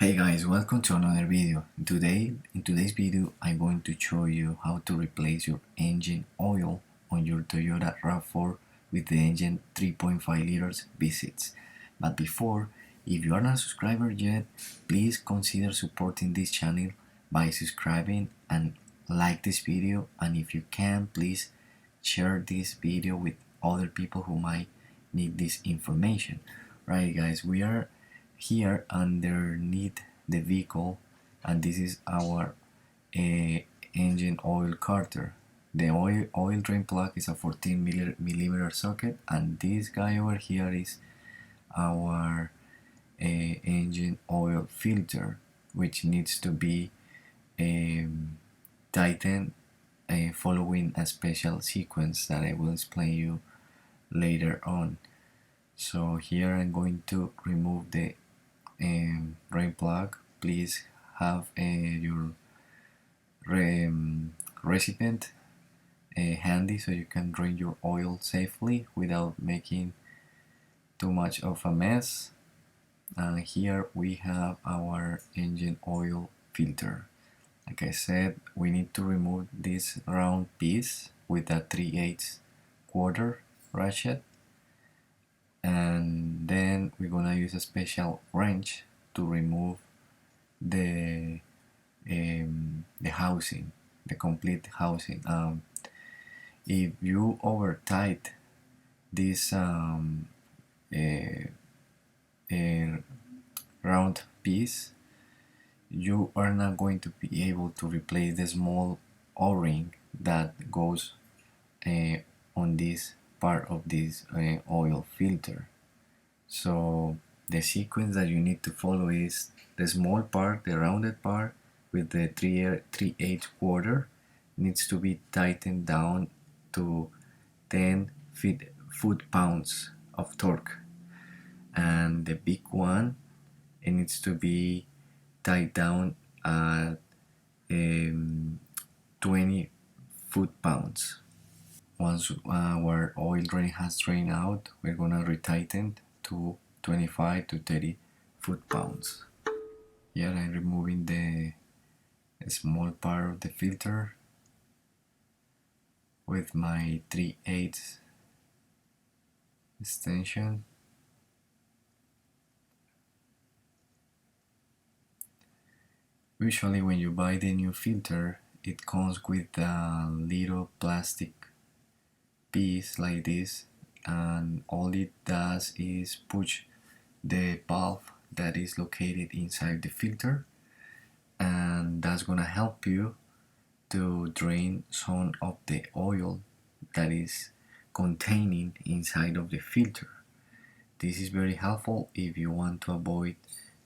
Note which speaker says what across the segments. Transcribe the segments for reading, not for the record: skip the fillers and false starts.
Speaker 1: Hey guys, welcome to another video. In today's video, I'm going to show you how to replace your engine oil on your Toyota RAV4 with the engine 3.5 liters V6. But before, if you are not a subscriber yet, please consider supporting this channel by subscribing and like this video, and if you can, please share this video with other people who might need this information. Right guys, we are here underneath the vehicle, and this is our engine oil carter. The oil drain plug is a 14 millimeter socket, and this guy over here is our engine oil filter, which needs to be tightened following a special sequence that I will explain you later on. So here I'm going to remove the drain plug. Please have your recipient handy so you can drain your oil safely without making too much of a mess. And here we have our engine oil filter. Like I said, we need to remove this round piece with a 3/8 quarter ratchet, and then we're gonna use a special wrench to remove the housing, the complete housing. If you over tight this round piece, you are not going to be able to replace the small o-ring that goes on this part of this oil filter. So the sequence that you need to follow is the small part, the rounded part with the 3/8 quarter needs to be tightened down to 10 foot-pounds of torque, and the big one, it needs to be tied down at 20 foot-pounds. Once our oil drain has drained out, we're gonna retighten to 25 to 30 foot-pounds. Here I'm removing the small part of the filter with my 3/8 extension. Usually when you buy the new filter, it comes with a little plastic piece like this, and all it does is push the valve that is located inside the filter, and that's gonna help you to drain some of the oil that is containing inside of the filter. This is very helpful if you want to avoid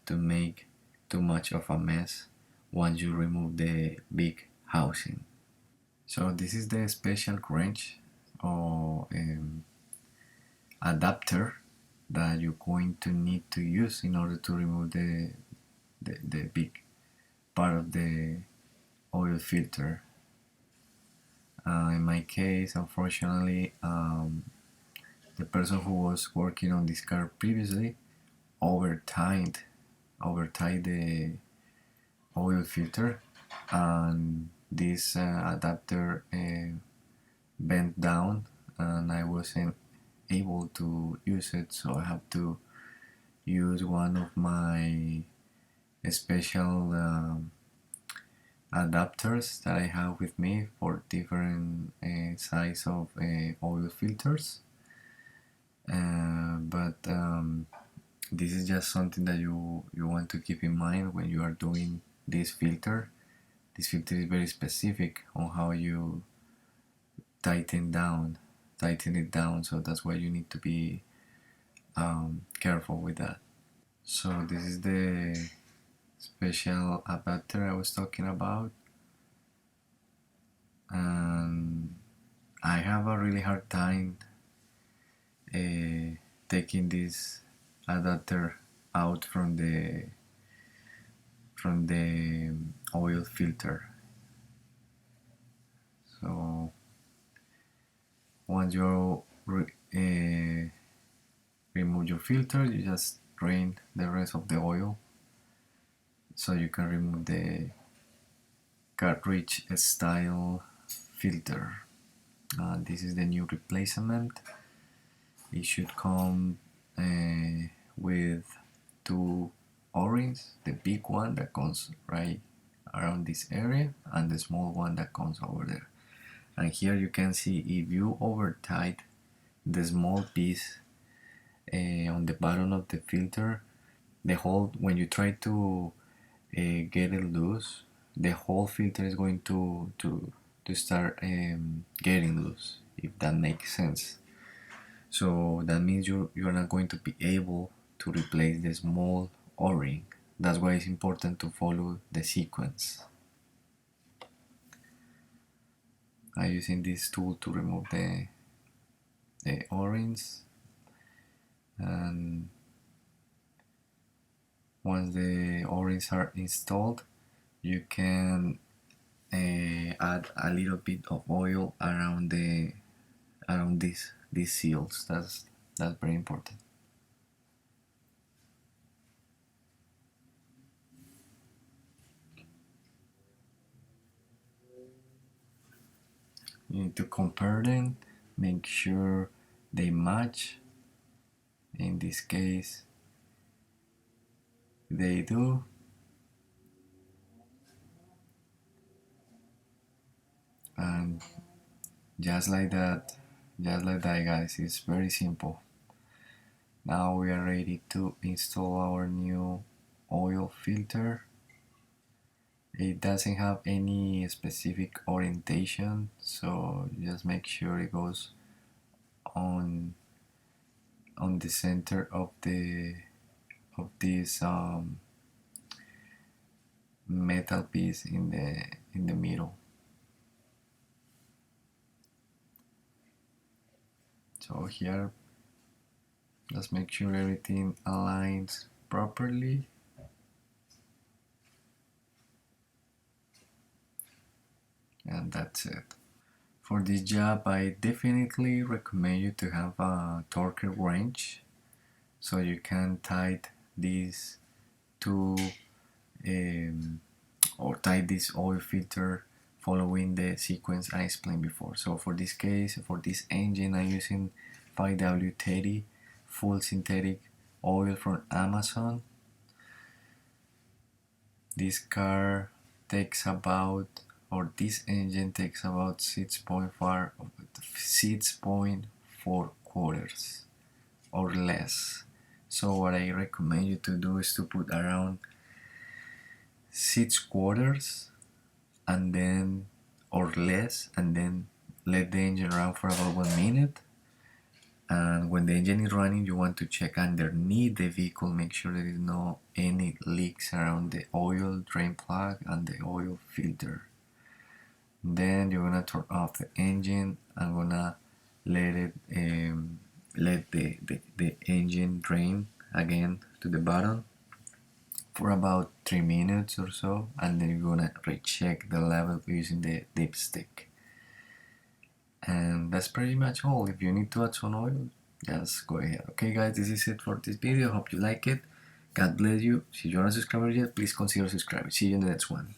Speaker 1: to make too much of a mess once you remove the big housing. So this is the special wrench or adapter that you're going to need to use in order to remove the big part of the oil filter. In my case, unfortunately, the person who was working on this car previously over-tied the oil filter, and this adapter bent down, and I wasn't able to use it, so I have to use one of my special adapters that I have with me for different size of oil filters. But this is just something that you want to keep in mind when you are doing this filter. This filter is very specific on how you tighten it down, so that's why you need to be careful with that. So this is the special adapter I was talking about, and I have a really hard time taking this adapter out from the oil filter. So once you remove your filter, you just drain the rest of the oil so you can remove the cartridge style filter. This is the new replacement. It should come with two O-rings, the big one that comes right around this area and the small one that comes over there. And here you can see if you over tight the small piece on the bottom of the filter, the whole, when you try to get it loose, the whole filter is going to start getting loose, if that makes sense. So that means you're not going to be able to replace the small O-ring. That's why it's important to follow the sequence. I'm using this tool to remove the O-rings, and once the O-rings are installed, you can add a little bit of oil around these seals. That's very important. You need to compare them, make sure they match. In this case, they do. And just like that, guys, it's very simple. Now we are ready to install our new oil filter. It doesn't have any specific orientation, so just make sure it goes on the center of this metal piece in the middle. So here, just make sure everything aligns properly. And that's it. For this job, I definitely recommend you to have a torque wrench, so you can tight these two or tie this oil filter following the sequence I explained before. So for this case, for this engine, I'm using 5W30 full synthetic oil from Amazon. This car takes about, or this engine takes about 6.4 quarters or less. So what I recommend you to do is to put around 6 quarters and then, or less, and then let the engine run for about 1 minute. And when the engine is running, you want to check underneath the vehicle, make sure there is no any leaks around the oil drain plug and the oil filter. Then you're gonna turn off the engine. I'm gonna let it let the engine drain again to the bottom for about 3 minutes or so, and then you're gonna recheck the level using the dipstick. And that's pretty much all. If you need to add some oil, just go ahead. Okay guys, this is it for this video. Hope you like it. God bless you. If you're not subscribed yet, please consider subscribing. See you in the next one.